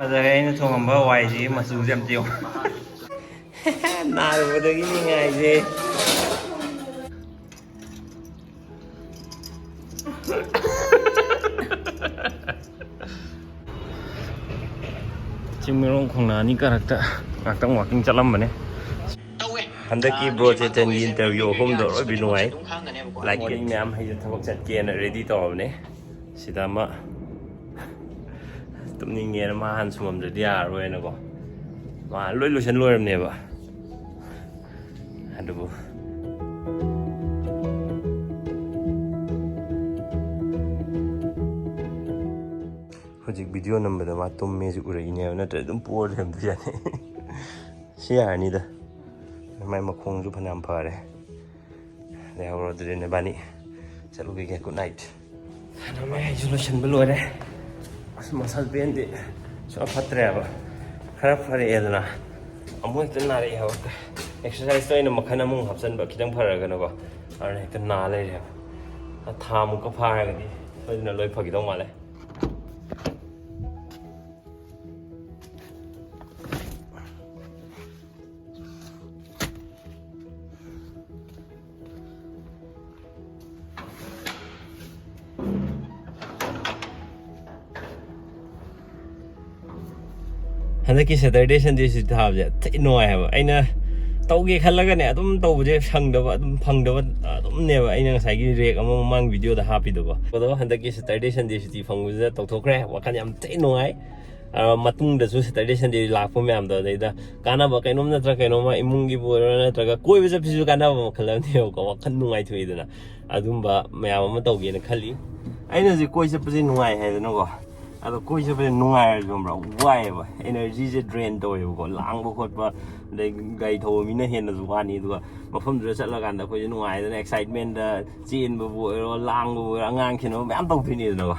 ꯐꯖꯔꯦ ꯑꯩꯅ ꯊꯣꯡꯉꯝꯕ ꯍꯋꯥꯏꯁꯤ ꯃꯆꯨꯁꯦ ꯑꯝꯇ ꯌꯦꯡꯉꯨ ꯅꯥꯔꯨꯕꯗꯒꯤ ꯅꯤꯡꯉꯥꯏꯁꯦ ꯆꯤꯡꯃꯩꯔꯣꯡ ꯈꯣꯡꯅꯥꯡ ꯀꯥꯔꯛꯇ ꯉꯥꯛꯇꯪ ꯋꯥꯛꯀꯤꯡ ꯆꯠꯂꯝꯕꯅꯦ ꯍꯟꯗꯛꯀꯤ ꯕ꯭ꯔꯣꯖꯦꯇꯟꯒꯤ ꯏꯟꯇꯔꯚꯤꯌꯨ ꯑꯍꯨꯝꯗꯣ ꯂꯣꯏꯕꯤ ꯅꯨꯡꯉꯥꯏ ꯂꯥꯏꯛ ꯃꯣꯔꯅꯤꯡ ꯃꯌꯥꯝ ꯍꯩꯖ ꯊꯕꯛ ꯆꯠꯀꯦꯅ ꯔꯦꯗꯤ ꯇꯧꯔꯕꯅꯦ ꯁꯤꯗ ꯑꯃ ꯇꯨꯝꯅꯤꯡꯉꯦꯅ ꯃꯥ ꯍꯥꯟꯅ ꯁꯨꯝꯃꯝꯗ꯭ꯔꯗꯤ ꯌꯥꯔꯔꯣꯏꯅꯀꯣ ꯃꯥ ꯂꯣꯏ ꯂꯣꯏꯁꯟ ꯂꯣꯏꯔꯕꯅꯦꯕ ꯑꯗꯨꯕꯨ ꯍꯧꯖꯤꯛ ꯚꯤꯗꯤꯑꯣ ꯅꯝꯕꯗ ꯃꯥ ꯇꯨꯝꯃꯦꯁꯤ ꯎꯔꯛꯏꯅꯦꯕ ꯅꯠꯇ꯭ꯔꯗꯤ ꯑꯗꯨꯝ ꯄꯣꯔ ꯂꯩꯔꯝꯗꯣꯏ ꯌꯥꯅꯤ ꯁꯤ ꯌꯥꯔꯅꯤꯗ ꯃꯥꯏ ꯃꯈꯣꯡꯁꯨ ꯐꯅꯌꯥꯝ ꯐꯔꯦ ꯂꯩꯍꯧꯔꯣ ꯑꯗꯨꯗꯤ ꯅꯕꯥꯅꯤ ꯆꯠꯂꯨꯈꯤꯒꯦ ꯒꯨꯗ ꯅꯥꯏꯠ ꯑꯗꯨꯝ ꯑꯩꯁꯨ ꯂꯣꯏꯁꯤꯟꯕ ꯂꯣꯏꯔꯦ ꯑꯁ ꯃꯁꯜ ꯄꯦꯟꯗꯤ ꯁꯨꯡ ꯐꯠꯇ꯭ꯔꯦꯕ ꯈꯔ ꯐꯔꯛꯑꯦꯗꯅ ꯑꯃꯨꯛ ꯍꯦꯛꯇ ꯅꯥꯔꯛꯑꯦ ꯍꯥꯏꯕ ꯑꯦꯛꯁꯔꯁꯥꯏꯁꯇꯣ ꯑꯩꯅ ꯃꯈꯜ ꯑꯃꯨꯛ ꯍꯥꯞꯆꯤꯟꯕ ꯈꯤꯇꯪ ꯐꯔꯒꯅꯀꯣ ꯑꯗꯨꯅ ꯍꯦꯛꯇ ꯅꯥ ꯂꯩꯔꯦꯕ ꯊꯥ ꯑꯃꯨꯛꯀ ꯐꯥꯔꯒꯗꯤ ꯁꯣꯏꯗꯅ ꯂꯣꯏ ꯐꯈꯤꯗꯧ ꯃꯥꯜꯂꯦ ꯍꯟꯗꯛꯀꯤ ꯁꯦꯇꯔꯗꯦ ꯁꯟꯗꯦꯁꯤ ꯊꯥꯕꯁꯦ ꯊꯤ ꯅꯨꯡꯉꯥꯏ ꯍꯥꯏꯕ ꯑꯩꯅ ꯇꯧꯒꯦ ꯈꯜꯂꯒꯅꯦ ꯑꯗꯨꯝ ꯇꯧꯕꯁꯦ ꯁꯪꯗꯕ ꯑꯗꯨꯝ ꯐꯪꯗꯕ ꯑꯗꯨꯝꯅꯦꯕ ꯑꯩꯅ ꯉꯁꯥꯏꯒꯤ ꯔꯦꯛ ꯑꯃ ꯃꯃꯥꯡ ꯚꯤꯗꯤꯑꯣꯗ ꯍꯥꯞꯄꯤꯗꯣꯀꯣ ꯑꯗꯣ ꯍꯟꯗꯛꯀꯤ ꯁꯦꯇꯔꯗꯦ ꯁꯟꯗꯦ ꯁꯨꯇꯤ ꯐꯪꯕꯁꯤꯗ ꯇꯧꯊꯣꯛꯈ꯭ꯔꯦ ꯋꯥꯈꯜ ꯌꯥꯝ ꯊꯤ ꯅꯨꯡꯉꯥꯏ ꯃꯇꯨꯡꯗꯁꯨ ꯁꯦꯇꯔꯗꯦ ꯁꯟꯗꯦ ꯂꯥꯛꯄ ꯃꯌꯥꯝꯗꯣ ꯑꯗꯩꯗ ꯀꯥꯟꯅꯕ ꯀꯩꯅꯣꯝ ꯅꯠꯇ꯭ꯔꯒ ꯀꯩꯅꯣꯝꯃ ꯏꯃꯨꯡꯒꯤꯕꯨ ꯑꯣꯏꯔꯣ ꯅꯠꯇ꯭ꯔꯒ ꯀꯣꯏꯕ ꯆꯠꯄꯁꯤꯁꯨ ꯀꯥꯟꯅꯕ ꯃꯈꯜ ꯑꯃꯅꯦꯕꯀꯣ ꯋꯥꯈꯜ ꯅꯨꯡꯉꯥꯏꯊꯣꯛꯏꯗꯅ ꯑꯗꯨꯝꯕ ꯃꯌꯥꯝ ꯑꯃ ꯇꯧꯒꯦꯅ ꯈꯜꯂꯤ ꯑꯩꯅ ꯍꯧꯖꯤꯛ ꯀꯣꯏ ꯆꯠꯄꯁꯦ ꯅꯨꯡꯉꯥꯏ ꯍꯥꯏꯗꯅꯀꯣ ꯑꯗꯣ ꯀꯣꯏ ꯆꯠꯄꯁꯦ ꯅꯨꯡꯉꯥꯏꯔꯁꯨ ꯈꯪꯕ꯭ꯔꯥ ꯋꯥꯏꯑꯦꯕ ꯑꯦꯅꯔꯖꯤꯁꯦ ꯗ꯭ꯔꯦꯟ ꯇꯧꯋꯦꯕꯀꯣ ꯂꯥꯡꯕ ꯈꯣꯠꯄ ꯑꯗꯩ ꯒꯥꯔꯤ ꯊꯧꯕ ꯃꯤꯅ ꯍꯦꯟꯅꯁꯨ ꯋꯥꯅꯤ ꯑꯗꯨꯒ ꯃꯐꯝꯗꯨꯗ ꯆꯠꯂꯀꯥꯟꯗ ꯑꯩꯈꯣꯏꯁꯦ ꯅꯨꯡꯉꯥꯏꯗꯅ ꯑꯦꯛꯁꯥꯏꯠꯃꯦꯟꯗ ꯆꯦꯟꯕꯕꯨ ꯑꯣꯏꯔꯣ ꯂꯥꯡꯕꯕꯨ ꯑꯣꯏꯔꯣ ꯑꯉꯥꯡ ꯁꯦꯟꯅꯕ ꯃꯌꯥꯝ ꯇꯧꯗꯣꯏꯅꯤꯗꯅꯀꯣ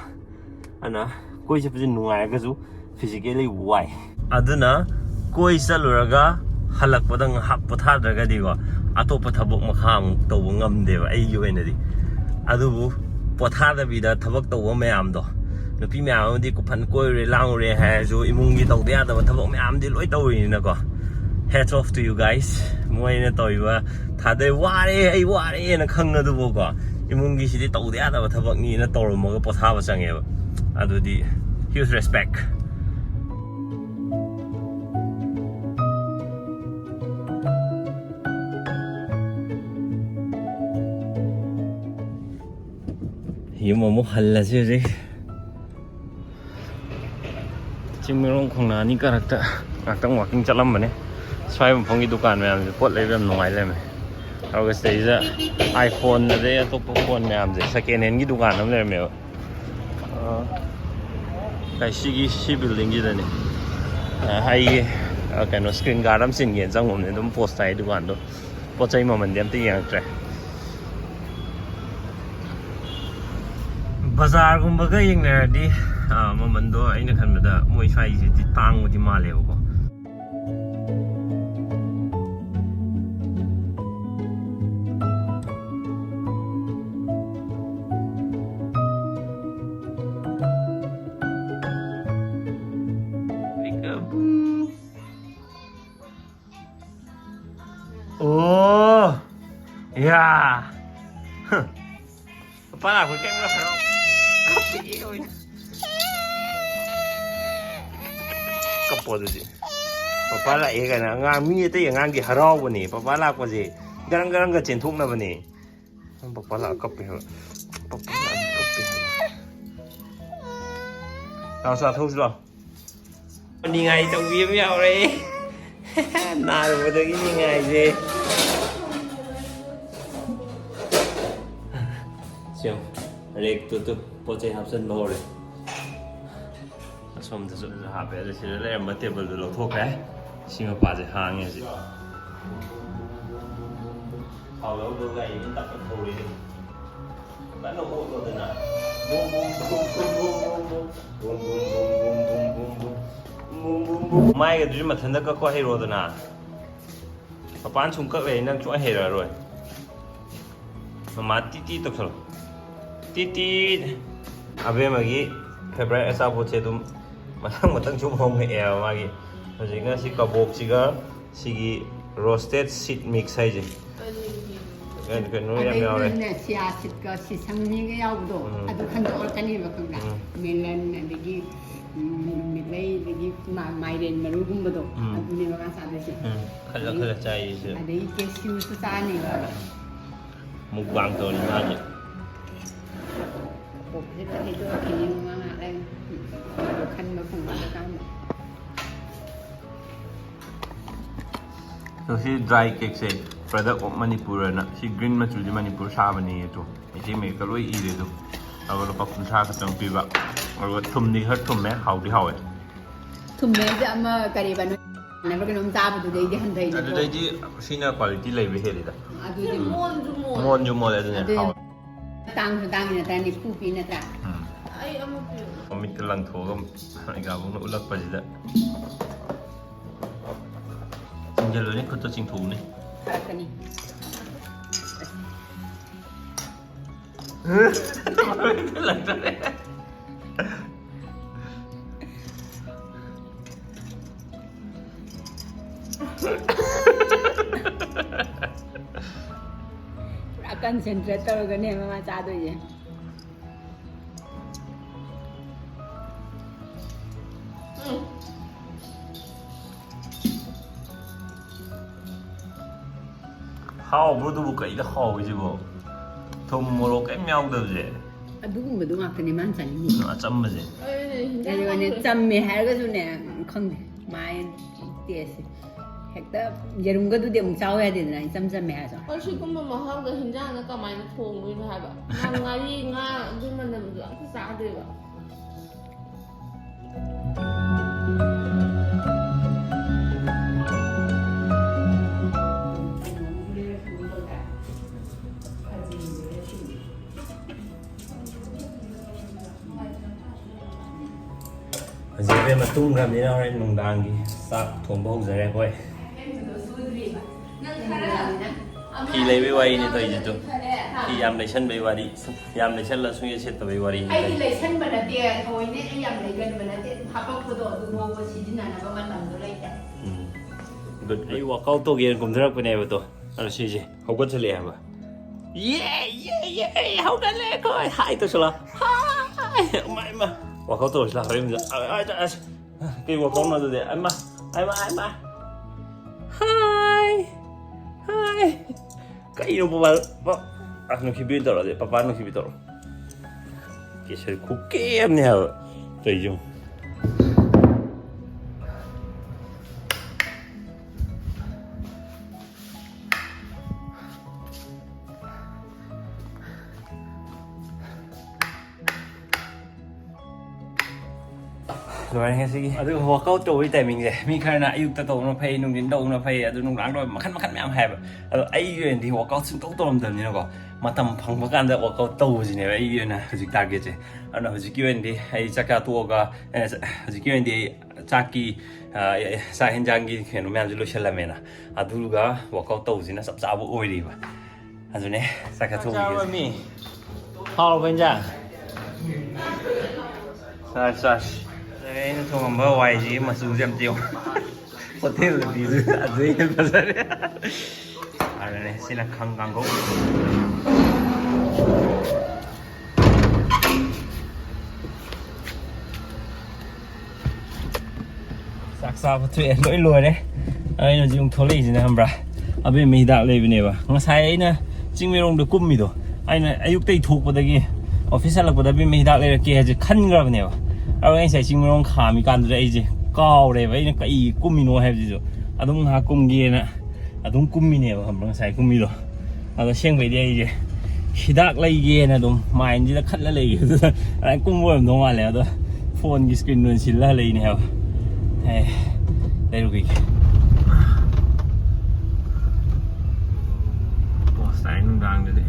ꯑꯗꯨꯅ ꯀꯣꯏ ꯆꯠꯄꯁꯦ ꯅꯨꯡꯉꯥꯏꯔꯒꯁꯨ ꯐꯤꯖꯤꯀꯦꯜꯂꯤ ꯋꯥꯏ ꯑꯗꯨꯅ ꯀꯣꯏ ꯆꯠꯂꯨꯔꯒ ꯍꯜꯂꯛꯄꯗ ꯉꯥꯏꯍꯥꯛ ꯄꯣꯊꯥꯗ꯭ꯔꯒꯗꯤꯀꯣ ꯑꯇꯣꯞꯄ ꯊꯕꯛ ꯃꯈꯥ ꯑꯃꯨꯛ ꯇꯧꯕ ꯉꯝꯗꯦꯕ ꯑꯩꯒꯤ ꯑꯣꯏꯅꯗꯤ ꯑꯗꯨꯕꯨ ꯄꯣꯊꯥꯗꯕꯤꯗ ꯊꯕꯛ ꯇꯧꯕ ꯃꯌꯥꯝꯗꯣ ꯅꯨꯄꯤ ꯃꯌꯥꯝ ꯑꯃꯗꯤ ꯀꯨꯐꯟ ꯀꯣꯏꯔꯨꯔꯦ ꯂꯥꯡꯉꯨꯔꯦ ꯍꯥꯏꯔꯁꯨ ꯏꯃꯨꯡꯒꯤ ꯇꯧꯗ ꯌꯥꯗꯕ ꯊꯕꯛ ꯃꯌꯥꯝꯗꯤ ꯂꯣꯏ ꯇꯧꯔꯤꯅꯤꯅꯀꯣ ꯍꯦꯠꯁ ꯑꯣꯐ ꯇꯨ ꯌꯨ ꯒꯥꯏꯁ ꯃꯣꯏꯅ ꯇꯧꯔꯤꯕ ꯊꯥꯗꯩ ꯋꯥꯔꯦ ꯑꯩ ꯋꯥꯔꯦꯅ ꯈꯪꯉꯗꯨꯕꯨꯀꯣ ꯏꯃꯨꯡꯒꯤꯁꯤꯗꯤ ꯇꯧꯗ ꯌꯥꯗꯕ ꯊꯕꯛꯅꯤꯅ ꯇꯧꯔꯝꯃꯒ ꯄꯣꯊꯥꯕ ꯆꯪꯉꯦꯕ ꯑꯗꯨꯗꯤ ꯍ꯭ꯌꯨꯖ ꯔꯦꯁꯄꯦꯛ ꯌꯨꯝ ꯑꯃꯨꯛ ꯍꯜꯂꯁꯤ ꯍꯧꯖꯤꯛ ꯆꯤꯡꯃꯩꯔꯣꯡ ꯈꯣꯡꯅꯥꯡ ꯀꯥꯔꯛꯇ ꯉꯥꯛꯇꯪ ꯋꯥꯛꯀꯤꯡ ꯆꯠꯂꯝꯕꯅꯦ ꯁ꯭ꯋꯥꯏ ꯃꯐꯝꯒꯤ ꯗꯨꯀꯥꯟ ꯃꯌꯥꯝꯁꯦ ꯄꯣꯠ ꯂꯩꯕ ꯌꯥꯝ ꯅꯨꯡꯉꯥꯏ ꯂꯩꯔꯝꯃꯦ ꯑꯗꯨꯒ ꯁꯤꯗꯩꯁꯤꯗ ꯑꯥꯏꯐꯣꯟ ꯑꯗꯩ ꯑꯇꯣꯞꯄ ꯐꯣꯟ ꯃꯌꯥꯝꯁꯦ ꯁꯦꯀꯦꯟ ꯍꯦꯟꯒꯤ ꯗꯨꯀꯥꯟ ꯑꯃ ꯂꯩꯔꯝꯃꯦꯕ ꯁꯤ ꯕꯤꯜꯗꯤꯡꯁꯤꯗꯅꯤ ꯑꯩꯒꯤ ꯀꯩꯅꯣ ꯁ꯭ꯀ꯭ꯔꯤꯟ ꯒꯥꯔꯗ ꯑꯃ ꯆꯤꯟꯒꯦꯅ ꯆꯪꯉꯨꯕꯅꯦ ꯑꯗꯨꯝ ꯄꯣꯁ ꯇꯥꯏ ꯗꯨꯀꯥꯟꯗꯣ ꯄꯣꯠ ꯆꯩ ꯃꯃꯟꯗꯤ ꯑꯝꯇ ꯌꯦꯡꯉꯛꯇ꯭ꯔꯦ ꯕꯖꯥꯔꯒꯨꯝꯕꯒ ꯌꯦꯡꯅꯔꯗꯤ ꯃꯃꯟꯗꯣ ꯑꯩꯅ ꯈꯟꯕꯗ ꯃꯣꯏ ꯁ꯭ꯋꯥꯏꯁꯤꯗꯤ ꯇꯥꯡꯕꯗꯤ ꯃꯥꯜꯂꯦꯕꯀꯣ ꯑꯣ ꯌꯥ ꯄꯥꯄꯥ ꯂꯥꯛꯄ ꯀꯩꯝꯇ ꯍꯔꯥꯎ ꯀꯞꯄꯣ ꯑꯗꯨꯗꯤ ꯄꯄꯥ ꯂꯥꯛꯑꯦ ꯀꯥꯏꯅ ꯑꯉꯥꯡ ꯃꯤ ꯑꯇꯩ ꯑꯉꯥꯡꯗꯤ ꯍꯔꯥꯎꯕꯅꯦ ꯄꯄꯥ ꯂꯥꯛꯄꯁꯦ ꯒꯔꯪ ꯒꯔꯪꯒ ꯆꯦꯟꯊꯣꯛꯅꯕꯅꯦ ꯄꯄꯥ ꯂꯥꯛꯑ ꯀꯞꯄꯦ ꯍꯥꯏꯕ ꯄꯄꯥ ꯂꯥꯛꯑ ꯀꯞꯄꯦ ꯍꯥꯏꯕ ꯂꯥꯛꯑꯣ ꯆꯥꯊꯣꯛꯎꯁꯤ ꯂꯥꯛꯑꯣ ꯅꯤꯡꯉꯥꯏ ꯇꯧꯕꯤ ꯑꯃ ꯌꯥꯎꯔꯦ ꯅꯥꯔꯨꯕꯗꯒꯤ ꯅꯤꯡꯉꯥꯏꯁꯦ ꯔꯦꯛꯇꯨ ꯄꯣꯠ ꯆꯩ ꯍꯥꯞꯆꯤꯟꯕ ꯍꯧꯔꯦ ꯑꯁꯣꯝꯗꯁꯨ ꯍꯥꯞꯄꯦ ꯑꯗꯣ ꯁꯤꯗ ꯂꯩꯔꯝꯕ ꯇꯦꯕꯜꯗꯨ ꯂꯧꯊꯣꯛꯈ꯭ꯔꯦ ꯁꯤ ꯃꯄꯥꯁꯦ ꯍꯥꯡꯉꯦ ꯍꯧꯖꯤꯛ ꯊꯥꯎ ꯂꯧꯗꯧꯒ ꯑꯩ ꯇꯞꯅ ꯊꯧꯔꯤꯅꯤ ꯀꯟꯅ ꯑꯣꯠꯂꯣꯗꯅ ꯕꯨꯝ ꯕꯨꯝ ꯕꯨꯝ ꯕꯨꯝ ꯕꯨꯝ ꯃꯥꯏꯒꯗꯨꯁꯨ ꯃꯊꯟꯇ ꯀꯛꯄ ꯍꯩꯔꯣꯗꯅ ꯃꯄꯥꯟ ꯁꯨꯝ ꯀꯛ ꯂꯩ ꯅꯪ ꯁꯨꯡꯍꯩ ꯍꯩꯔꯛꯑꯔꯣꯏ ꯃꯃꯥ ꯇꯤꯇꯤ ꯇꯧꯁꯜꯂꯣ ꯇꯤꯇꯤ ꯑꯕꯦꯝꯃꯒꯤ ꯐꯦꯚꯣꯔꯥꯏꯠ ꯑꯆꯥꯄꯣꯠꯁꯦ ꯑꯗꯨꯝ ꯃꯊꯪ ꯁꯨꯝ ꯍꯣꯡꯉꯛꯑꯦꯕ ꯃꯥꯒꯤ ꯍꯧꯖꯤꯛꯅ ꯁꯤ ꯀꯕꯣꯛꯁꯤꯒ ꯁꯤꯒꯤ ꯔꯣꯁꯇꯦꯠ ꯁꯤꯠ ꯃꯤꯛꯁ ꯍꯥꯏꯁꯦ ꯀꯩꯅꯣ ꯌꯥꯝ ꯌꯥꯎꯔꯦ ꯁꯤꯌꯥ ꯁꯤꯠꯀ ꯁꯤꯁꯪꯃꯤꯒ ꯌꯥꯎꯕꯗꯣ ꯑꯗꯨ ꯈꯟꯗꯣꯛꯂꯛꯀꯅꯦꯕ ꯈꯪꯕ꯭ꯔꯥ ꯃꯦꯂꯟ ꯑꯗꯒꯤ ꯅꯨꯃꯤꯠꯂꯩ ꯑꯗꯒꯤ ꯃꯥꯏꯔꯦꯟ ꯃꯔꯨꯒꯨꯝꯕꯗꯣ ꯑꯗꯨꯅꯦꯕ ꯃꯥ ꯆꯥꯗꯣꯏꯁꯦ ꯈꯜꯂ ꯆꯥꯏꯁꯦ ꯑꯗꯒꯤ ꯀꯦꯁꯤꯌꯨꯁꯨ ꯆꯥꯅꯦꯕ ꯃꯨꯛꯕꯥꯡ ꯇꯧꯔꯤ ꯃꯥꯁꯦ ꯀꯕꯣꯛꯁꯦ ꯍꯩꯗꯣꯛꯂꯛꯈꯤꯅꯤ ꯃꯃꯥ ꯉꯥꯏꯍꯥꯛ ꯂꯩ ꯑꯗꯨ ꯈꯟꯕ ꯐꯪꯒꯗ꯭ꯔꯀꯥꯟꯗ ꯁꯤ ꯗ꯭ꯔꯥꯏ ꯀꯦꯛꯁꯦ ꯄ꯭ꯔꯗꯛ ꯑꯣꯐ ꯃꯅꯤꯄꯨꯔꯅ ꯁꯤ ꯒ꯭ꯔꯤꯟ ꯃꯆꯨꯁꯦ ꯃꯅꯤꯄꯨꯔ ꯁꯥꯕꯅꯦ ꯑꯗꯣ ꯃꯩꯇꯩ ꯃꯌꯦꯛꯇ ꯂꯣꯏ ꯏꯔꯦ ꯑꯗꯣ ꯑꯗꯨꯒ ꯂꯨꯄꯥ 50 ꯈꯛꯇꯪ ꯄꯤꯕ ꯑꯗꯨꯒ ꯊꯨꯝꯗꯤ ꯈꯔ ꯊꯨꯝꯃꯦ ꯍꯥꯎꯗꯤ ꯍꯥꯎꯋꯦ ꯊꯨꯝꯃꯦꯁꯦ ꯑꯃ ꯀꯔꯤꯕ ꯅꯕ ꯀꯩꯅꯣꯝ ꯆꯥꯕꯗꯨꯗꯩꯗꯤ ꯍꯟꯊꯩ ꯅꯠꯇ꯭ꯔꯣ ꯑꯗꯨꯗꯩꯗꯤ ꯁꯤꯅ ꯀ꯭ꯋꯥꯂꯤꯇꯤ ꯂꯩꯕ ꯍꯦꯜꯂꯤꯗ ꯑꯗꯨꯗꯤ ꯃꯣꯟꯁꯨ ꯃꯣꯜꯂꯦ ꯑꯗꯨꯅꯦ ꯍꯥꯎꯋꯦ ꯇꯥꯡꯁꯨ ꯇꯥꯡꯉꯤ ꯅꯠꯇ꯭ꯔꯥ 90 ꯄꯤ ꯅꯠꯇ꯭ꯔꯥ ꯑꯩ ꯑꯃ ꯄꯤꯌꯨ ꯃꯃꯤꯠꯀ ꯂꯪꯊꯣꯛꯑꯒ ꯑꯩꯒꯥꯕꯨꯡꯅ ꯎꯠꯂꯛꯄꯁꯤꯗ ꯆꯤꯡꯖꯜꯂꯨꯅꯤ ꯈꯨꯠꯇ ꯆꯤꯡꯊꯣꯛꯎꯅꯤ ꯐꯔꯛꯀꯅꯤ ꯄꯨꯔꯥ ꯀꯟꯁꯦꯟꯇ꯭ꯔꯦꯠ ꯇꯧꯔꯒꯅꯦ ꯃꯃꯥ ꯆꯥꯗꯣꯏꯁꯦ ꯍꯥꯎꯕ꯭ꯔꯣꯗꯨꯕꯨ ꯀꯩꯗ ꯍꯥꯎꯏꯁꯤꯕꯣ ꯊꯨꯝ ꯃꯣꯔꯣꯛ ꯀꯩꯝ ꯌꯥꯎꯗꯕꯁꯦ ꯑꯗꯨꯒꯨꯝꯕꯗꯣ ꯉꯥꯛꯇꯅꯦ ꯃꯥꯅ ꯆꯥꯅꯤꯡꯉꯤꯁꯦ ꯑꯆꯝꯕꯁꯦ ꯑꯗꯨꯒꯅꯦ ꯆꯝꯃꯦ ꯍꯥꯏꯔꯒꯁꯨꯅꯦ ꯈꯪꯗꯦ ꯃꯥꯏ ꯇꯦꯁꯁꯦ ꯍꯦꯛꯇ ꯌꯦꯔꯨꯝꯒꯗꯨꯗꯤ ꯑꯃꯨꯛ ꯆꯥꯎ ꯌꯥꯗꯦꯗꯅ ꯏꯆꯝ ꯆꯝꯃꯦ ꯍꯥꯏꯔꯁꯨ ꯑꯁꯤꯒꯨꯝꯕ ꯃꯍꯥꯎꯗ ꯍꯤꯟꯖꯥꯡꯅ ꯀꯃꯥꯏꯅ ꯊꯣꯡꯗꯣꯏꯅꯣ ꯍꯥꯏꯕ ꯉꯥꯔꯤ ꯉꯥ ꯑꯗꯨ ꯃꯅꯝꯗꯣ ꯑꯝꯇ ꯆꯥꯗꯦꯕ ꯍꯧꯖꯤꯛ ꯃꯇꯨꯡꯈ꯭ꯔꯕꯅꯤꯅ ꯍꯣꯔꯦꯟ ꯅꯨꯡꯗꯥꯡꯒꯤ ꯆꯥꯛ ꯊꯣꯡꯕ ꯍꯧꯖꯔꯦ ꯑꯩꯈꯣꯏ ꯐꯤ ꯂꯩꯕꯩ ꯋꯥꯔꯤꯅꯤ ꯇꯧꯔꯤꯁꯤꯁꯨ ꯐꯤ ꯌꯥꯝ ꯂꯩꯁꯟꯕꯩ ꯋꯥꯔꯤ ꯌꯥꯝ ꯂꯩꯁꯜꯂ ꯁꯨꯡꯌꯦ ꯁꯦꯠꯇꯕꯩ ꯋꯥꯔꯤꯅꯤ ꯑꯩꯗꯤ ꯂꯩꯁꯟꯕ ꯅꯠꯇꯦ ꯊꯑꯣꯏꯅ ꯑꯩ ꯌꯥꯝ ꯂꯩꯒꯟꯕ ꯅꯠꯇꯦ ꯍꯥꯄꯛꯄꯗꯣ ꯑꯗꯨ ꯐꯥꯎꯕ ꯁꯤꯖꯤꯟꯅꯅꯕ ꯃꯇꯝꯗꯣ ꯂꯩꯇꯦ ꯒꯨꯗ ꯑꯩ ꯋꯥꯛꯑꯥꯎꯠ ꯇꯧꯒꯦꯅ ꯀꯨꯝꯊꯔꯛꯄꯅꯦꯕꯗꯣ ꯑꯗꯣ ꯁꯤꯁꯦ ꯍꯧꯒꯠꯆꯜꯂꯛꯑꯦ ꯍꯥꯏꯕ ꯍꯧꯒꯠꯂꯦ ꯑꯩꯈꯣꯏ ꯍꯥꯏ ꯇꯧꯁꯜꯂ ꯍꯥꯏ ꯏꯃꯥ ꯋꯥꯛꯑꯥꯎꯠ ꯇꯧꯔꯁꯤ ꯂꯥꯛ ꯍꯣꯔꯦꯟ ꯑꯁ ꯀꯩ ꯋꯥꯛꯑꯥꯎꯠꯅꯣ ꯑꯗꯨꯗꯤ ꯑꯩꯃ ꯍꯥꯏ ꯀꯩꯅꯣ ꯄꯄꯥ ꯅꯨꯡꯁꯤꯕꯤ ꯇꯧꯔꯗꯤ ꯄꯄꯥ ꯅꯨꯡꯁꯤꯕꯤ ꯇꯧꯔꯣ ꯀꯦꯁꯔ ꯈꯨꯀꯦꯝꯅꯦ ꯍꯥꯏꯕ ꯇꯧꯔꯤꯁꯦ ꯂꯣꯏꯔꯦ ꯉꯁꯤꯒꯤ ꯑꯗꯨꯒ ꯋꯥꯛꯑꯥꯎꯠ ꯇꯧꯕꯒꯤ ꯇꯥꯏꯃꯤꯡꯁꯦ ꯃꯤ ꯈꯔꯅ ꯑꯌꯨꯛꯇ ꯇꯧꯕꯅ ꯐꯩ ꯅꯨꯡꯊꯤꯟ ꯇꯧꯕꯅ ꯐꯩ ꯑꯗꯨ ꯅꯨꯡꯗꯥꯡ ꯇꯧꯕ ꯃꯈꯜ ꯃꯌꯥꯝ ꯍꯥꯏꯕ ꯑꯗꯣ ꯑꯩꯒꯤ ꯑꯣꯏꯅꯗꯤ ꯋꯥꯛꯑꯥꯎꯠ ꯁꯨꯡꯇꯧ ꯇꯧꯔꯝꯗꯕꯅꯤꯅꯀꯣ ꯃꯇꯝ ꯐꯪꯕ ꯀꯥꯟꯗ ꯋꯥꯛꯑꯥꯎꯠ ꯇꯧꯕꯁꯤꯅꯦꯕ ꯑꯩꯒꯤ ꯑꯣꯏꯅ ꯍꯧꯖꯤꯛ ꯇꯥꯔꯒꯦꯠꯁꯦ ꯑꯗꯨꯅ ꯍꯧꯖꯤꯛꯀꯤ ꯑꯣꯏꯅꯗꯤ ꯑꯩ ꯆꯥꯛꯆꯥ ꯇꯣꯛꯑꯒ ꯍꯧꯖꯤꯛꯀꯤ ꯑꯣꯏꯅꯗꯤ ꯑꯩ ꯆꯥꯛ ꯌꯦꯟꯖꯥꯡꯒꯤ ꯀꯩꯅꯣ ꯃꯌꯥꯝꯁꯦ ꯂꯣꯏꯁꯜꯂꯝꯃꯦꯅ ꯑꯗꯨꯒ ꯋꯥꯛꯑꯥꯎꯠ ꯇꯧꯕꯁꯤꯅ ꯆꯞ ꯆꯥꯕ ꯑꯣꯏꯔꯤꯕ ꯑꯗꯨꯅꯦ ꯆꯥꯛꯆꯥ ꯊꯣꯛꯑꯒ ꯍꯥꯎꯔꯕ ꯏꯟꯖꯥꯡ ꯆꯥꯁ ꯑꯩꯅ ꯊꯣꯡꯉꯝꯕ ꯋꯥꯏꯁꯤꯒꯤ ꯃꯆꯨꯁꯦ ꯑꯝꯇ ꯌꯦꯡꯉꯨ ꯍꯣꯇꯦꯜꯗ ꯄꯤꯕꯗꯨ ꯑꯗꯨ ꯍꯦꯟꯅ ꯐꯖꯔꯦ ꯑꯗꯨꯅꯦ ꯁꯤꯅ ꯀꯥꯡꯒꯧ ꯆꯥꯛ ꯆꯥꯕ ꯊꯣꯛꯑꯦ ꯂꯣꯏ ꯂꯣꯏꯔꯦ ꯑꯩꯅ ꯍꯧꯖꯤꯛ ꯑꯃꯨꯛ ꯊꯣꯛꯂꯛꯏꯁꯤꯅ ꯈꯪꯕ꯭ꯔꯥ ꯑꯕꯦꯝꯃ ꯍꯤꯗꯥꯛ ꯂꯩꯕꯅꯦꯕ ꯉꯁꯥꯏ ꯑꯩꯅ ꯆꯤꯡꯃꯩꯔꯣꯡꯗ ꯀꯨꯝꯃꯤꯗꯣ ꯑꯩꯅ ꯑꯌꯨꯛꯇꯩ ꯊꯣꯛꯄꯗꯒꯤ ꯑꯣꯐꯤꯁ ꯍꯜꯂꯛꯄꯗ ꯑꯕꯦꯝꯃ ꯍꯤꯗꯥꯛ ꯂꯩꯔꯛꯀꯦ ꯍꯥꯏꯁꯦ ꯈꯟꯈ꯭ꯔꯕꯅꯦꯕ ꯑꯗꯨꯒ ꯑꯩ ꯉꯁꯥꯏ ꯆꯤꯡꯃꯩꯔꯣꯡ ꯈꯥꯝꯃꯤꯀꯥꯟꯗꯨꯗ ꯑꯩꯁꯦ ꯀꯥꯎꯔꯦꯕ ꯑꯩꯅ ꯀꯩ ꯀꯨꯝꯃꯤꯅꯣ ꯍꯥꯏꯕꯁꯤꯁꯨ ꯑꯗꯨꯝ ꯉꯥꯏꯍꯥꯛ ꯀꯨꯝꯒꯦꯅ ꯑꯗꯨꯝ ꯀꯨꯝꯃꯤꯅꯦꯕ ꯈꯪꯕ꯭ꯔꯥ ꯉꯁꯥꯏ ꯀꯨꯝꯃꯤꯗꯣ ꯑꯗꯣ ꯑꯁꯦꯡꯕꯩꯗꯤ ꯑꯩꯁꯦ ꯍꯤꯗꯥꯛ ꯂꯩꯒꯦꯅ ꯑꯗꯨꯝ ꯃꯥꯏꯟꯁꯤꯗ ꯈꯠꯂ ꯂꯩꯒꯦ ꯑꯗꯨꯗ ꯑꯗꯨꯃꯥꯏꯅ ꯀꯨꯝꯕ ꯑꯣꯏꯔꯝꯗꯧ ꯃꯥꯜꯂꯦ ꯑꯗꯣ ꯐꯣꯟꯒꯤ ꯁ꯭ꯀ꯭ꯔꯤꯟ ꯑꯣꯏꯅ ꯁꯤꯜꯂꯒ ꯂꯩꯅꯦ ꯍꯥꯏꯕ ꯂꯩꯔꯨꯈꯤꯒꯦ ꯄꯣꯁ ꯇꯥꯏ ꯅꯨꯡꯗꯥꯡꯗꯗꯤ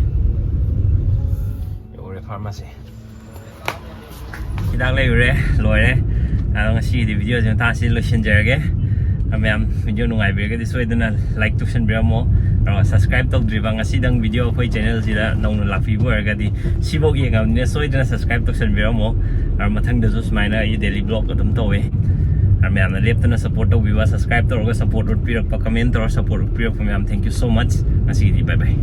ꯌꯧꯔꯦ ꯐꯥꯔꯃꯥꯁꯤ ꯍꯤꯗꯥꯛ ꯂꯩꯔꯨꯔꯦ ꯂꯣꯏꯔꯦ ꯑꯗꯣ ꯉꯁꯤꯒꯤꯗꯤ ꯚꯤꯗꯤꯑꯣꯁꯤ ꯃꯇꯥꯡꯁꯤ ꯂꯣꯏꯁꯤꯟꯖꯔꯒꯦ ꯃꯌꯥꯝ ꯚꯤꯗꯤꯑꯣ ꯅꯨꯡꯉꯥꯏꯕꯤꯔꯒꯗꯤ ꯁꯣꯏꯗꯅ ꯂꯥꯏꯛ ꯇꯧꯁꯟꯕꯤꯔꯝꯃꯣ subscribe ตꯧꯗ꯭ꯔꯤꯕ ꯉꯁꯤꯗꯪ ꯚꯤꯗꯤꯑꯣ ꯑꯩꯈꯣꯏ ꯆꯦꯅꯦꯜꯁꯤꯗ ꯅꯧꯅ ꯂꯥꯛꯄꯤꯕ ꯑꯣꯏꯔꯒꯗꯤ ꯁꯤꯐꯥꯎ ꯌꯦꯡꯉꯕꯅꯤꯅ ꯁꯣꯏꯗꯅ subscribe ꯇꯧꯁꯟꯕꯤꯔꯝꯃꯣ ꯃꯊꯪꯗꯁꯨ ꯁꯨꯃꯥꯏꯅ ꯑꯩ ꯗꯦꯂꯤ ꯕ꯭ꯂꯣꯛ ꯑꯗꯨꯝ ꯇꯧꯋꯦ ꯃꯌꯥꯝꯅ ꯂꯦꯞꯇꯅ ꯁꯞꯄꯣꯔꯠ ꯇꯧꯕꯤꯕ subscribe ꯇꯧꯔꯒ ꯁꯞꯄꯣꯔꯠ ꯎꯠꯄꯤꯔꯛꯄ ꯀꯃꯦꯟ ꯇꯧꯔꯒ ꯁꯞꯄꯣꯔꯠ ꯎꯠꯄꯤꯔꯛꯄ ꯃꯌꯥꯝ ꯊꯦꯡꯛ ꯌꯨ ꯁꯣ ꯃꯆ ꯉꯁꯤꯒꯤꯗꯤ ꯕꯥꯏ ꯕꯥꯏ